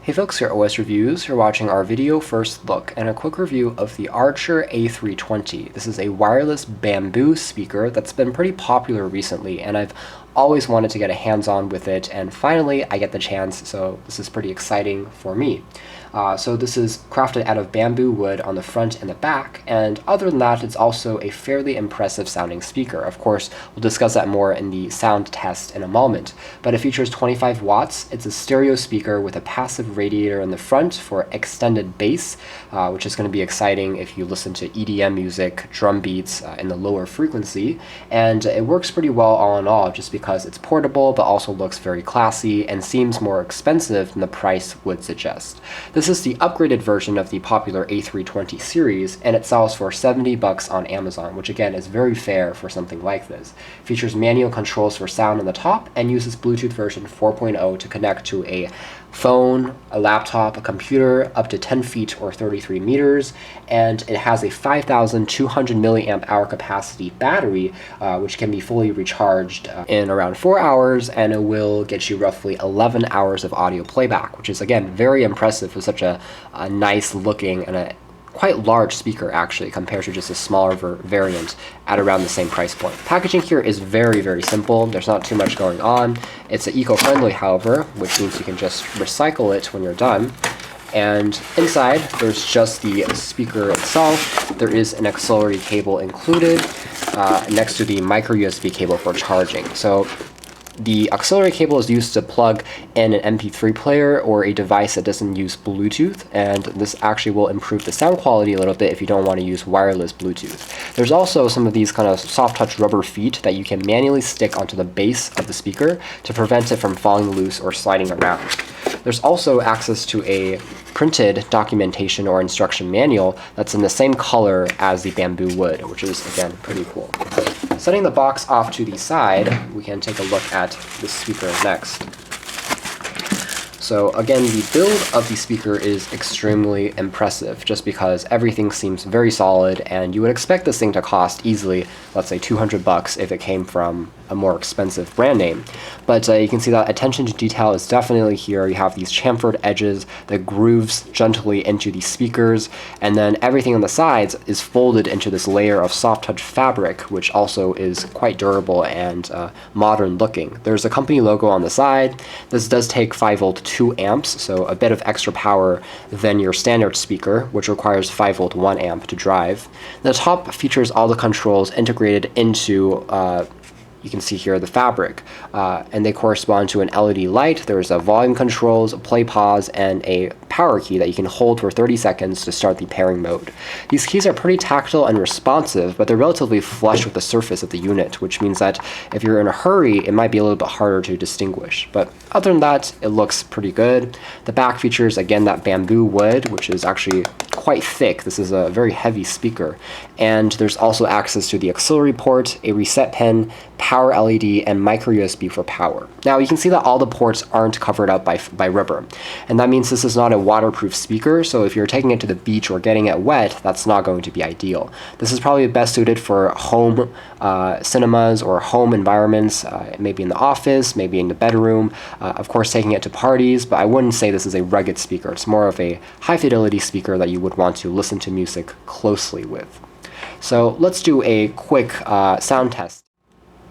Hey folks, here at OS Reviews. You're watching our video first look and a quick review of the ARCHEER A320. This is a wireless bamboo speaker that's been pretty popular recently, and I've always wanted to get a hands-on with it, and finally I get the chance, so this is pretty exciting for me. So this is crafted out of bamboo wood on the front and the back, and other than that, it's also a fairly impressive sounding speaker. Of course, we'll discuss that more in the sound test in a moment, but it features 25 watts. It's a stereo speaker with a passive radiator in the front for extended bass, which is going to be exciting if you listen to EDM music, drum beats in the lower frequency, and it works pretty well all in all just because it's portable but also looks very classy and seems more expensive than the price would suggest. This is the upgraded version of the popular A320 series, and it sells for $70 on Amazon, which again is very fair for something like this. It features manual controls for sound on the top and uses Bluetooth version 4.0 to connect to a phone, a laptop, a computer up to 10 feet or 33 meters, and it has a 5,200 milliamp hour capacity battery, which can be fully recharged in around 4 hours, and it will get you roughly 11 hours of audio playback, which is again very impressive for such a nice looking and a quite large speaker actually compared to just a smaller variant at around the same price point. Packaging here is very, very simple. There's not too much going on. It's eco-friendly, however, which means you can just recycle it when you're done. And inside, there's just the speaker itself. There is an auxiliary cable included next to the micro USB cable for charging. So the auxiliary cable is used to plug in an MP3 player or a device that doesn't use Bluetooth, and this actually will improve the sound quality a little bit if you don't want to use wireless Bluetooth. There's also some of these kind of soft touch rubber feet that you can manually stick onto the base of the speaker to prevent it from falling loose or sliding around. There's also access to a printed documentation or instruction manual that's in the same color as the bamboo wood, which is again pretty cool. Setting the box off to the side, we can take a look at the speaker next. So again, the build of the speaker is extremely impressive just because everything seems very solid, and you would expect this thing to cost easily, let's say $200 if it came from a more expensive brand name. But you can see that attention to detail is definitely here. You have these chamfered edges that grooves gently into the speakers, and then everything on the sides is folded into this layer of soft touch fabric, which also is quite durable and modern looking. There's a company logo on the side. This does take 5-volt 2 amps, so a bit of extra power than your standard speaker, which requires 5-volt 1 amp to drive. The top features all the controls integrated into you can see here the fabric, and they correspond to an LED light. There's a volume controls, a play pause, and a power key that you can hold for 30 seconds to start the pairing mode. These keys are pretty tactile and responsive, but they're relatively flush with the surface of the unit, which means that if you're in a hurry, it might be a little bit harder to distinguish. But other than that, it looks pretty good. The back features, again, that bamboo wood, which is actually quite thick. This is a very heavy speaker. And there's also access to the auxiliary port, a reset pen, power LED, and micro USB for power. Now you can see that all the ports aren't covered up by rubber, and that means this is not a waterproof speaker, so if you're taking it to the beach or getting it wet, that's not going to be ideal. This is probably best suited for home cinemas or home environments, maybe in the office, maybe in the bedroom, of course taking it to parties, but I wouldn't say this is a rugged speaker. It's more of a high fidelity speaker that you would want to listen to music closely with. So let's do a quick sound test.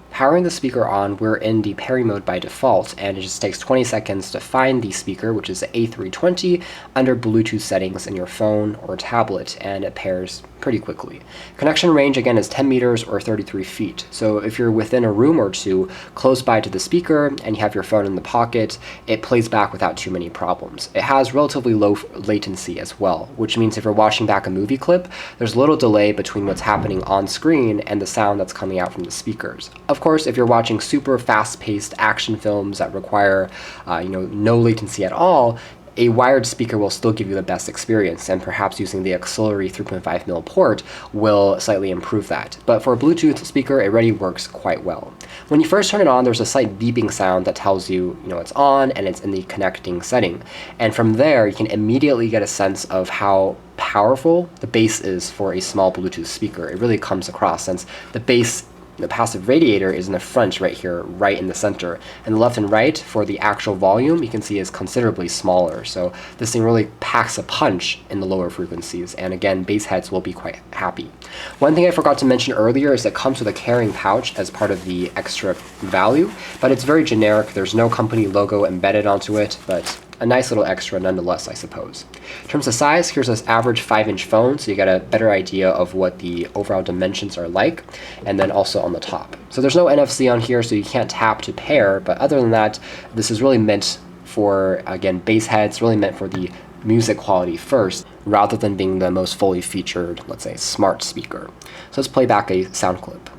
Powering the speaker on, we're in the pairing mode by default, and it just takes 20 seconds to find the speaker, which is the A320, under Bluetooth settings in your phone or tablet, and it pairs pretty quickly. Connection range again is 10 meters or 33 feet, so if you're within a room or two close by to the speaker and you have your phone in the pocket, it plays back without too many problems. It has relatively low latency as well, which means if you're watching back a movie clip, there's little delay between what's happening on screen and the sound that's coming out from the speakers. Of course, if you're watching super fast-paced action films that require no latency at all, a wired speaker will still give you the best experience, and perhaps using the auxiliary 3.5mm port will slightly improve that. But for a Bluetooth speaker, it already works quite well. When you first turn it on, there's a slight beeping sound that tells you, it's on and it's in the connecting setting. And from there, you can immediately get a sense of how powerful the bass is for a small Bluetooth speaker. It really comes across since the bass The passive radiator is in the front right here, right in the center. And the left and right for the actual volume, you can see is considerably smaller. So this thing really packs a punch in the lower frequencies. And again, bass heads will be quite happy. One thing I forgot to mention earlier is it comes with a carrying pouch as part of the extra value, but it's very generic. There's no company logo embedded onto it, but a nice little extra nonetheless, I suppose. In terms of size, here's this average 5-inch phone, so you get a better idea of what the overall dimensions are like, and then also on the top. So there's no NFC on here, so you can't tap to pair, but other than that, this is really meant for, again, bass heads, really meant for the music quality first, rather than being the most fully featured, let's say, smart speaker. So let's play back a sound clip.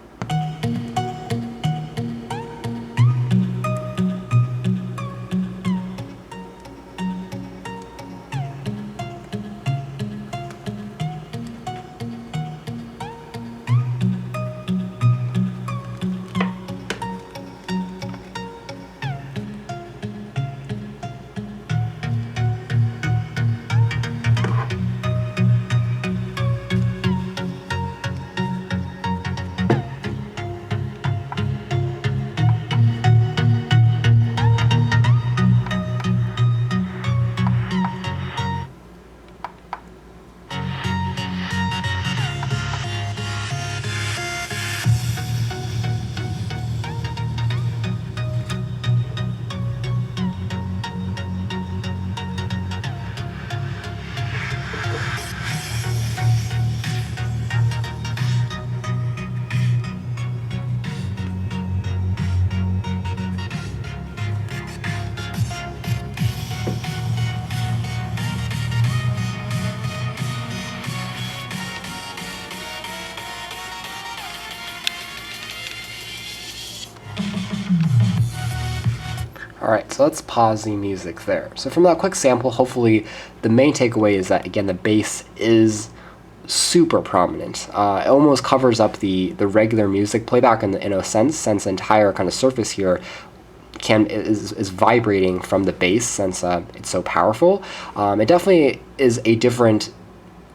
Alright, so let's pause the music there. So from that quick sample, hopefully the main takeaway is that, again, the bass is super prominent. It almost covers up the regular music playback in a sense, since the entire kind of surface here is vibrating from the bass, since it's so powerful. It definitely is a different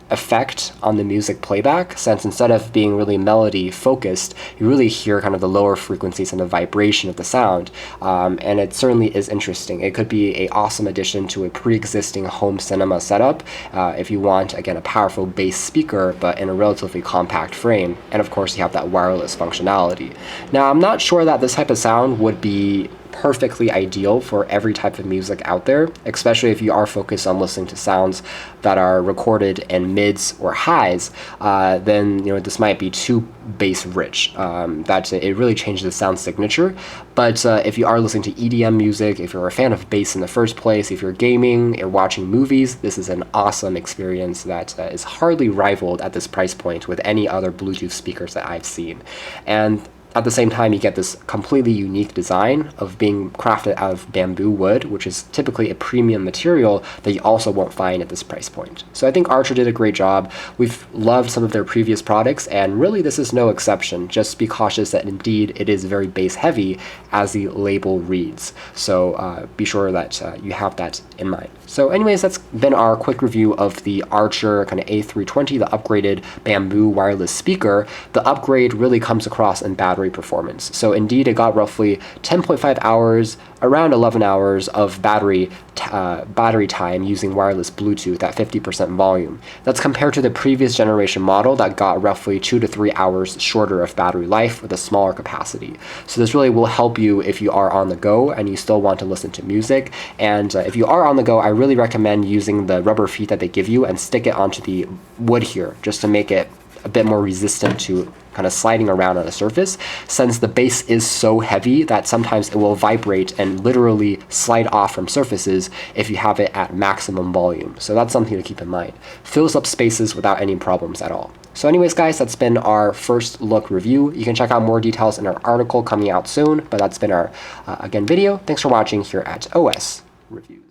effect on the music playback, since instead of being really melody focused, you really hear kind of the lower frequencies and the vibration of the sound, and it certainly is interesting. It could be an awesome addition to a pre-existing home cinema setup if you want, again, a powerful bass speaker but in a relatively compact frame, and of course you have that wireless functionality. Now, I'm not sure that this type of sound would be perfectly ideal for every type of music out there, especially if you are focused on listening to sounds that are recorded in mids or highs. Then this might be too bass rich. It really changes the sound signature. But if you are listening to EDM music, if you're a fan of bass in the first place, if you're gaming or watching movies, this is an awesome experience that is hardly rivaled at this price point with any other Bluetooth speakers that I've seen. And at the same time, you get this completely unique design of being crafted out of bamboo wood, which is typically a premium material that you also won't find at this price point. So I think Archer did a great job. We've loved some of their previous products, and really this is no exception. Just be cautious that indeed it is very bass heavy, as the label reads. So be sure that you have that in mind. So anyways, that's been our quick review of the Archer kind of A320, the upgraded bamboo wireless speaker. The upgrade really comes across in battery performance. So indeed, it got roughly 10.5 hours, around 11 hours of battery time using wireless Bluetooth at 50% volume. That's compared to the previous generation model that got roughly 2 to 3 hours shorter of battery life with a smaller capacity. So this really will help you if you are on the go and you still want to listen to music. And if you are on the go, I really recommend using the rubber feet that they give you and stick it onto the wood here, just to make it a bit more resistant to kind of sliding around on a surface, since the bass is so heavy that sometimes it will vibrate and literally slide off from surfaces if you have it at maximum volume. So that's something to keep in mind. Fills up spaces without any problems at all. So anyways, guys, that's been our first look review. You can check out more details in our article coming out soon, but that's been our, again, video. Thanks for watching here at OS Review.